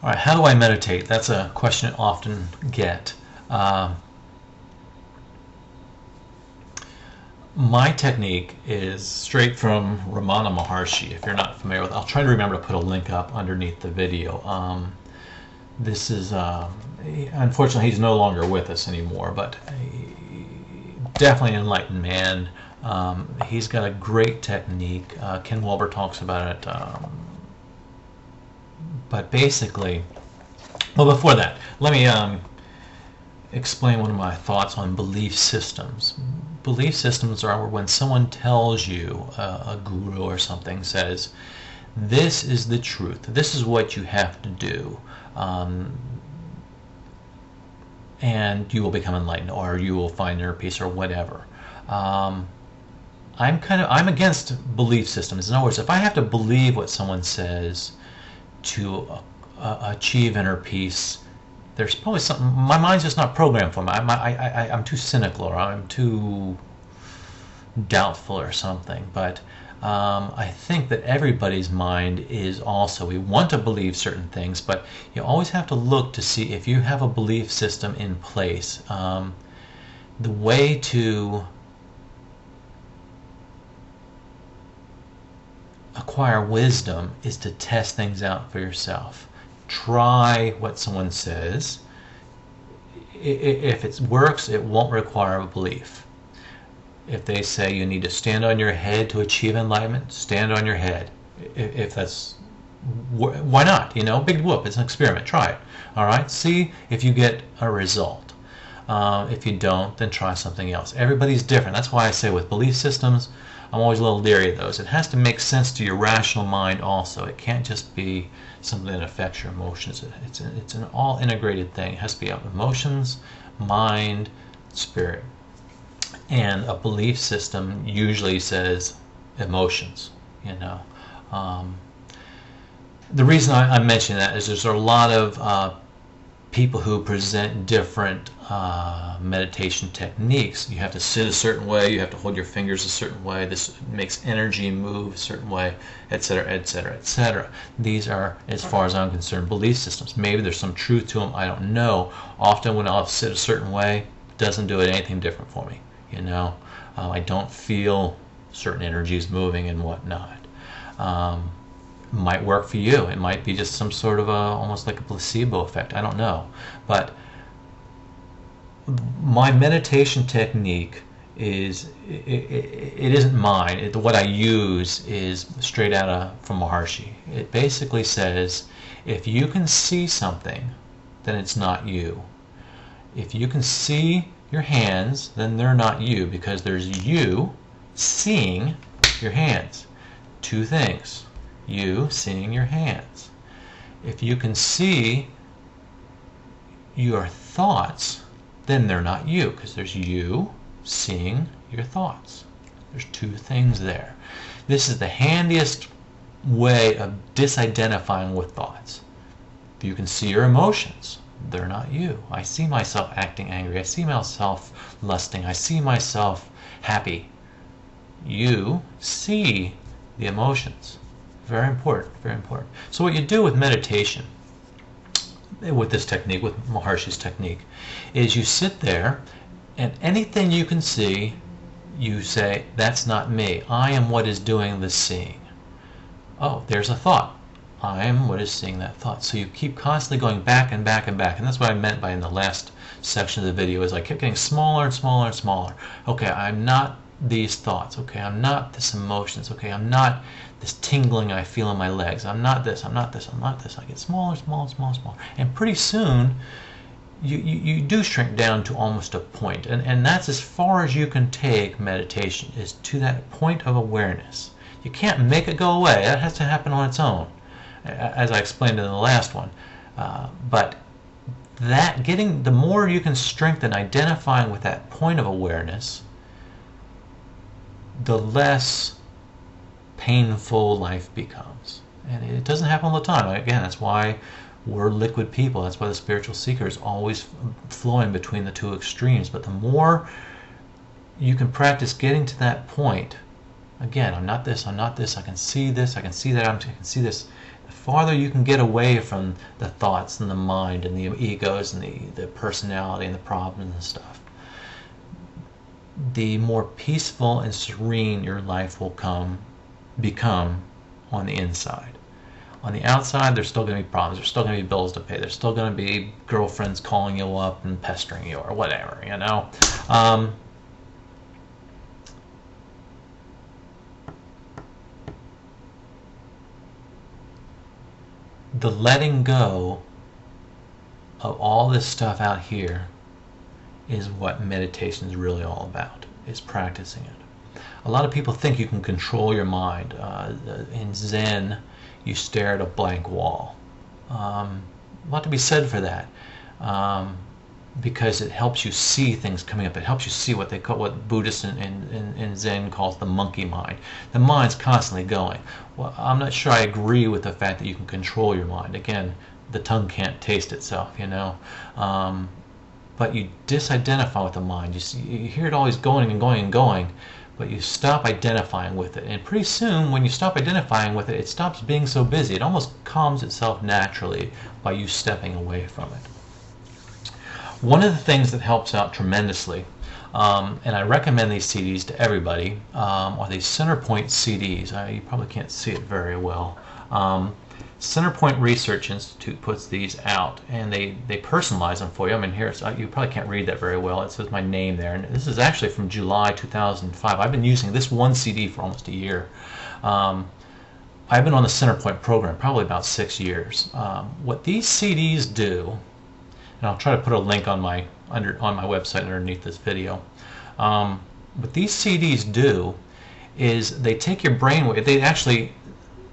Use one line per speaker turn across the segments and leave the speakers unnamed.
All right, how do I meditate? That's a question I often get. Uh, my technique is straight from Ramana Maharshi. If you're not familiar with, I'll try to remember to put a link up underneath the video. This is, unfortunately, he's no longer with us anymore, but definitely an enlightened man. He's got a great technique. Ken Wilber talks about it. But basically, well, before that, let me explain one of my thoughts on belief systems. Belief systems are when someone tells you, a guru or something says, this is the truth, this is what you have to do, and you will become enlightened, or you will find inner peace, or whatever. I'm against belief systems. In other words, if I have to believe what someone says to achieve inner peace, there's probably something, my mind's just not programmed for me. I'm too cynical, or I'm too doubtful or something. But I think that everybody's mind is also, we want to believe certain things, but you always have to look to see if you have a belief system in place. The way to acquire wisdom is to test things out for yourself. Try what someone says. If it works, it won't require a belief. If they say you need to stand on your head to achieve enlightenment, stand on your head. If that's, why not? You know, big whoop, it's an experiment. Try it. All right, see if you get a result. If you don't, then try something else. Everybody's different. That's why I say with belief systems, I'm always a little leery of those. It has to make sense to your rational mind also. It can't just be something that affects your emotions. It's an all integrated thing. It has to be emotions, mind, spirit. And a belief system usually says emotions, you know. The reason I mention that is there's a lot of people who present different meditation techniques. You have to sit a certain way, you have to hold your fingers a certain way, this makes energy move a certain way, etc., etc., etc. These are, as far as I'm concerned, belief systems. Maybe there's some truth to them, I don't know. Often when I'll sit a certain way, it doesn't do anything different for me, you know. I don't feel certain energies moving and whatnot. Might work for you. It might be just some sort of almost like a placebo effect. I don't know. But my meditation technique is, it isn't mine. What I use is straight out from Maharshi. It basically says, if you can see something, then it's not you. If you can see your hands, then they're not you, because there's you seeing your hands. Two things. You seeing your hands. If you can see your thoughts, then they're not you, because there's you seeing your thoughts. There's two things there. This is the handiest way of disidentifying with thoughts. If you can see your emotions, they're not you. I see myself acting angry. I see myself lusting. I see myself happy. You see the emotions. Very important, very important. So what you do with meditation, with this technique, with Maharshi's technique, is you sit there and anything you can see, you say, that's not me. I am what is doing the seeing. Oh, there's a thought. I am what is seeing that thought. So you keep constantly going back and back and back. And that's what I meant by in the last section of the video, is I kept getting smaller and smaller and smaller. Okay, I'm not these thoughts. Okay, I'm not this emotions. Okay, I'm not this tingling I feel in my legs. I'm not this, I'm not this, I'm not this. I get smaller, smaller, smaller, smaller. And pretty soon, you do shrink down to almost a point. And that's as far as you can take meditation, is to that point of awareness. You can't make it go away. That has to happen on its own, as I explained in the last one. But that the more you can strengthen identifying with that point of awareness, the less painful life becomes. And it doesn't happen all the time. Again, that's why we're liquid people. That's why the spiritual seeker is always flowing between the two extremes. But the more you can practice getting to that point, again, I'm not this, I'm not this, I can see this, I can see that, I can see this, the farther you can get away from the thoughts and the mind and the egos and the personality and the problems and stuff, the more peaceful and serene your life will become on the inside. On the outside, there's still going to be problems. There's still going to be bills to pay. There's still going to be girlfriends calling you up and pestering you or whatever, you know. The letting go of all this stuff out here is what meditation is really all about, is practicing it. A lot of people think you can control your mind. In Zen, you stare at a blank wall. A lot to be said for that, because it helps you see things coming up. It helps you see what Buddhists in Zen calls the monkey mind. The mind's constantly going. Well, I'm not sure I agree with the fact that you can control your mind. Again, the tongue can't taste itself, you know. But you disidentify with the mind. You hear it always going and going and going, but you stop identifying with it. And pretty soon, when you stop identifying with it, it stops being so busy. It almost calms itself naturally by you stepping away from it. One of the things that helps out tremendously, and I recommend these CDs to everybody, are these Centerpoint CDs. You probably can't see it very well. Centerpoint Research Institute puts these out, and they personalize them for you. I mean, here you probably can't read that very well. It says my name there, and this is actually from July 2005. I've been using this one CD for almost a year. I've been on the Centerpoint program probably about 6 years. What these CDs do, and I'll try to put a link on my website underneath this video. What these CDs do is they take your brainwave. They actually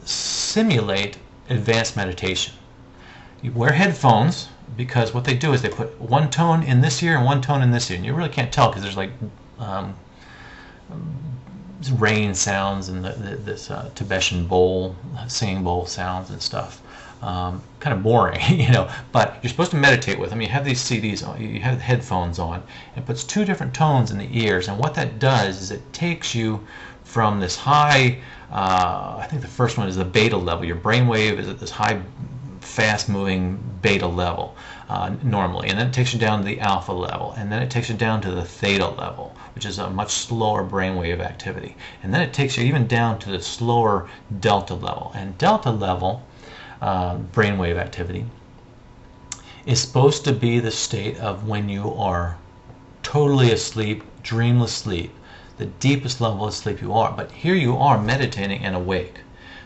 simulate advanced meditation. You wear headphones because what they do is they put one tone in this ear and one tone in this ear, and you really can't tell because there's like rain sounds and this Tibetan bowl, singing bowl sounds and stuff. Kind of boring, you know, but you're supposed to meditate with them. You have these CDs on, you have headphones on, and it puts two different tones in the ears, and what that does is it takes you from this high, I think the first one is the beta level. Your brainwave is at this high, fast-moving beta level normally, and then it takes you down to the alpha level, and then it takes you down to the theta level, which is a much slower brainwave activity, and then it takes you even down to the slower delta level. And delta level brainwave activity is supposed to be the state of when you are totally asleep, dreamless sleep, the deepest level of sleep you are. But here you are meditating and awake,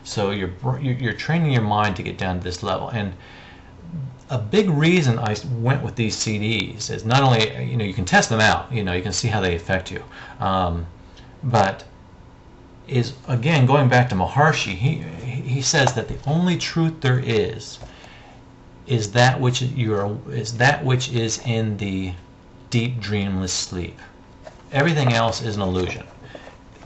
so you're training your mind to get down to this level. And a big reason I went with these CDs is not only, you know, you can test them out, you know, you can see how they affect you, but is, again, going back to Maharishi, he says that the only truth there is that which is in the deep dreamless sleep. Everything else is an illusion.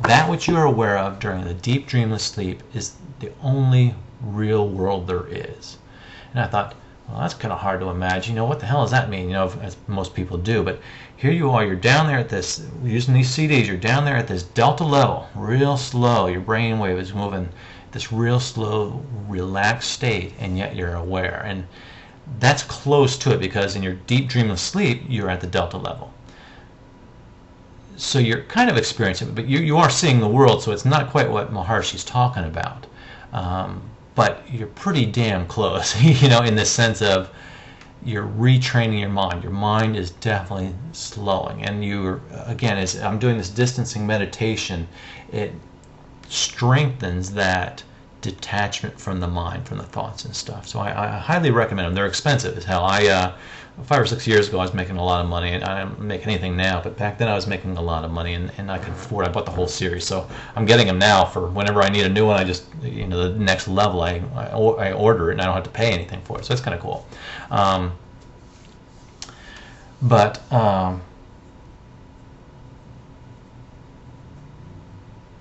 That which you are aware of during the deep dreamless sleep is the only real world there is. And I thought, well, that's kind of hard to imagine. You know, what the hell does that mean? You know, as most people do. But here you are, you're down there at this, using these CDs, you're down there at this delta level, real slow. Your brainwave is moving this real slow, relaxed state, and yet you're aware. And that's close to it because in your deep dreamless sleep, you're at the delta level. So you're kind of experiencing it, but you are seeing the world, so it's not quite what Maharishi's talking about. But you're pretty damn close, you know, in the sense of you're retraining your mind. Your mind is definitely slowing. And you're, again, as I'm doing this distancing meditation, it strengthens that detachment from the mind, from the thoughts and stuff. So I highly recommend them. They're expensive as hell. 5 or 6 years ago, I was making a lot of money, and I don't make anything now, but back then I was making a lot of money, and I could afford. I bought the whole series, so I'm getting them now for whenever I need a new one. I just, you know, the next level, I order it, and I don't have to pay anything for it. So that's kind of cool.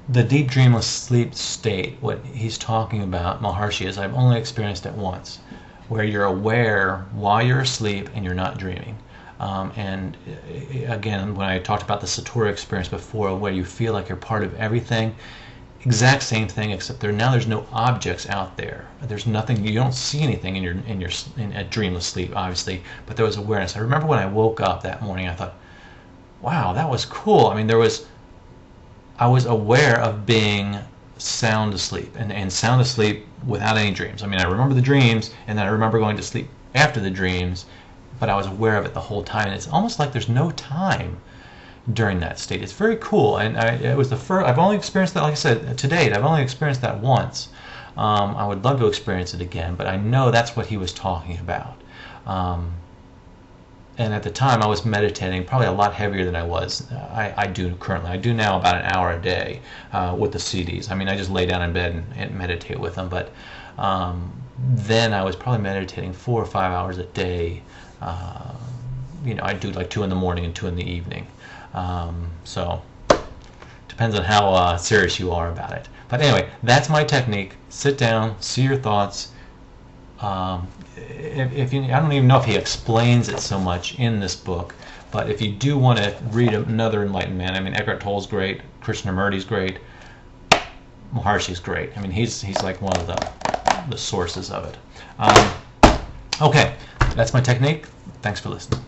The deep dreamless sleep state, what he's talking about, Maharishi, is I've only experienced it once, where you're aware while you're asleep and you're not dreaming. And again, when I talked about the Satori experience before, where you feel like you're part of everything, exact same thing, except there's no objects out there. There's nothing. You don't see anything in a dreamless sleep, obviously. But there was awareness. I remember when I woke up that morning, I thought, wow, that was cool. I mean, I was aware of being sound asleep, and sound asleep without any dreams. I mean, I remember the dreams, and then I remember going to sleep after the dreams, but I was aware of it the whole time. And it's almost like there's no time during that state. It's very cool, and it was the first. I've only experienced that, like I said, to date. I've only experienced that once. I would love to experience it again, but I know that's what he was talking about. And at the time, I was meditating probably a lot heavier than I do currently. I do now about an hour a day with the CDs. I mean, I just lay down in bed and meditate with them, but then I was probably meditating 4 or 5 hours a day. I do like 2 in the morning and 2 in the evening. So depends on how serious you are about it. But anyway, that's my technique. Sit down, see your thoughts. If you, I don't even know if he explains it so much in this book, but if you do want to read another enlightened man, I mean, Eckhart Tolle's great, Krishnamurti's great, Maharshi's great. I mean, he's like one of the sources of it. Okay, that's my technique. Thanks for listening.